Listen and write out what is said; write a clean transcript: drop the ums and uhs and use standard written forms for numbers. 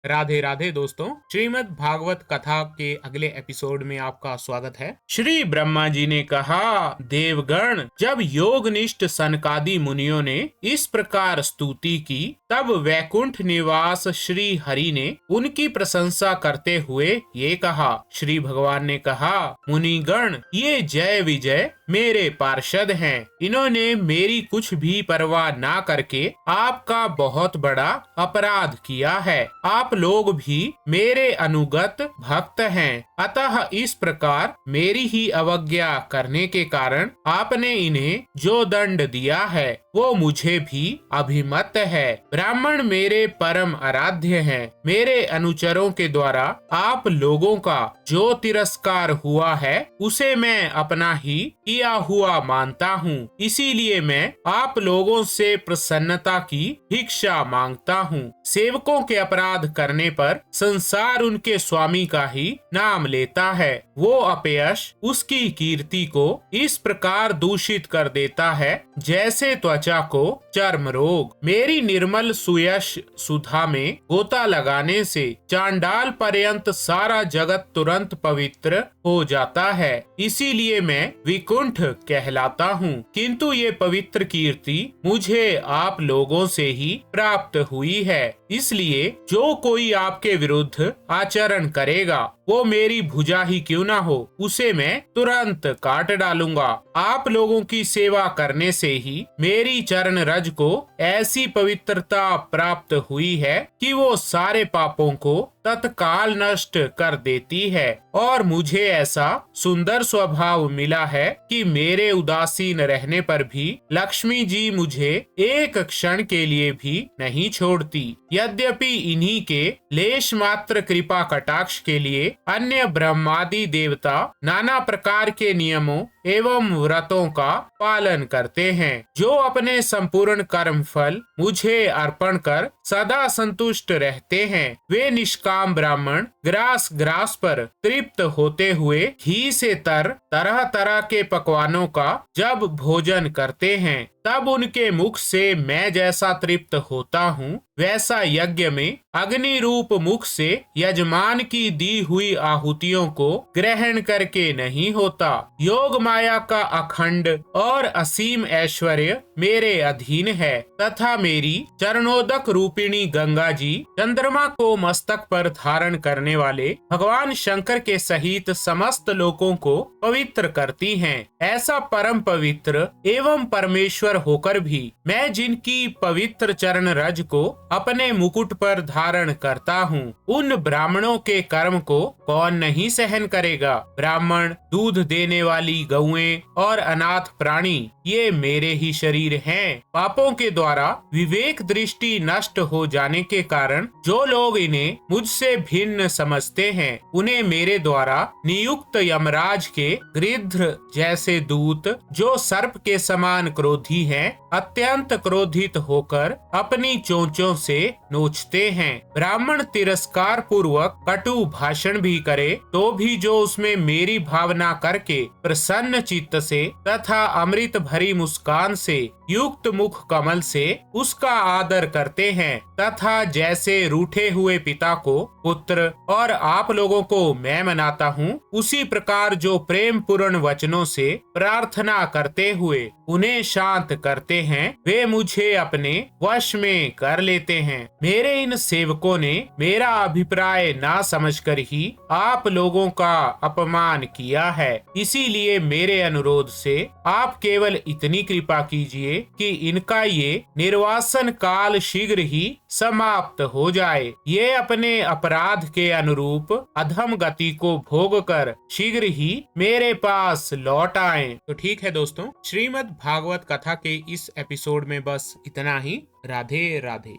राधे राधे दोस्तों, श्रीमद् भागवत कथा के अगले एपिसोड में आपका स्वागत है। श्री ब्रह्मा जी ने कहा, देवगण, जब योगनिष्ठ सनकादि मुनियों ने इस प्रकार स्तुति की, तब वैकुंठ निवास श्री हरि ने उनकी प्रशंसा करते हुए ये कहा। श्री भगवान ने कहा, मुनिगण, ये जय विजय मेरे पार्षद हैं। इन्होंने मेरी कुछ भी परवाह ना करके आपका बहुत बड़ा अपराध किया है। आप लोग भी मेरे अनुगत भक्त हैं, अतः इस प्रकार मेरी ही अवज्ञा करने के कारण आपने इन्हें जो दंड दिया है वो मुझे भी अभिमत है। ब्राह्मण मेरे परम आराध्य हैं। मेरे अनुचरों के द्वारा आप लोगों का जो तिरस्कार हुआ है उसे मैं अपना ही किया हुआ मानता हूँ। इसीलिए मैं आप लोगों से प्रसन्नता की भिक्षा मांगता हूँ। सेवकों के अपराध करने पर संसार उनके स्वामी का ही नाम लेता है। वो अपयश उसकी कीर्ति को इस प्रकार दूषित कर देता है जैसे त्वचा को चर्म रोग। मेरी निर्मल सुयश सुधा में गोता लगाने से चांडाल पर्यंत सारा जगत तुरंत पवित्र हो जाता है। इसीलिए मैं विकुंठ कहलाता हूँ। किंतु ये पवित्र कीर्ति मुझे आप लोगों से ही प्राप्त हुई है। इसलिए जो कोई आपके विरुद्ध आचरण करेगा वो मेरी भुजा ही क्यों ना हो, उसे मैं तुरंत काट डालूंगा। आप लोगों की सेवा करने से ही मेरी चरण रज को ऐसी पवित्रता प्राप्त हुई है कि वो सारे पापों को तत्काल नष्ट कर देती है। और मुझे ऐसा सुंदर स्वभाव मिला है कि मेरे उदासीन रहने पर भी लक्ष्मी जी मुझे एक क्षण के लिए भी नहीं छोड़ती। यद्यपि इन्हीं के लेश मात्र कृपा कटाक्ष के लिए अन्य ब्रह्मादि देवता नाना प्रकार के नियमों एवं व्रतों का पालन करते हैं, जो अपने संपूर्ण कर्म फल मुझे अर्पण कर सदा संतुष्ट रहते हैं। वे निष्काम ब्राह्मण ग्रास ग्रास पर तृप्त होते हुए घी से तरह तरह के पकवानों का जब भोजन करते हैं, तब उनके मुख से मैं जैसा तृप्त होता हूँ, वैसा यज्ञ में अग्नि रूप मुख से यजमान की दी हुई आहुतियों को ग्रहण करके नहीं होता। योग माया का अखंड और असीम ऐश्वर्य मेरे अधीन है, तथा मेरी चरणोदक रूपिणी गंगा जी चंद्रमा को मस्तक पर धारण करने वाले भगवान शंकर के सहित समस्त लोकों को पवित्र करती हैं। ऐसा परम पवित्र एवं परमेश्वर होकर भी मैं जिनकी पवित्र चरण रज को अपने मुकुट पर धारण करता हूँ, उन ब्राह्मणों के कर्म को कौन नहीं सहन करेगा। ब्राह्मण, दूध देने वाली गौएं और अनाथ प्राणी ये मेरे ही शरीर हैं। पापों के द्वारा विवेक दृष्टि नष्ट हो जाने के कारण जो लोग इन्हें मुझसे भिन्न समझते हैं, उन्हें मेरे द्वारा नियुक्त यमराज के गृध्र जैसे दूत, जो सर्प के समान क्रोधी हैं, अत्यंत क्रोधित होकर अपनी चोंचों से नोचते हैं। ब्राह्मण तिरस्कार पूर्वक कटु भाषण भी करे तो भी जो उसमें मेरी भावना करके प्रसन्न चित्त से तथा अमृत भरी मुस्कान से युक्त मुख कमल से उसका आदर करते हैं, तथा जैसे रूठे हुए पिता को पुत्र और आप लोगों को मैं मनाता हूँ, उसी प्रकार जो प्रेम पूर्ण वचनों से प्रार्थना करते हुए उन्हें शांत करते हैं, वे मुझे अपने वश में कर लेते हैं। मेरे इन सेवकों ने मेरा अभिप्राय ना समझकर ही आप लोगों का अपमान किया है। इसीलिए मेरे अनुरोध से आप केवल इतनी कृपा कीजिए कि इनका ये निर्वासन काल शीघ्र ही समाप्त हो जाए। ये अपने अपराध के अनुरूप अधम गति को भोग कर शीघ्र ही मेरे पास लौट आएं। तो ठीक है दोस्तों, श्रीमद् भागवत कथा के इस एपिसोड में बस इतना ही। राधे राधे।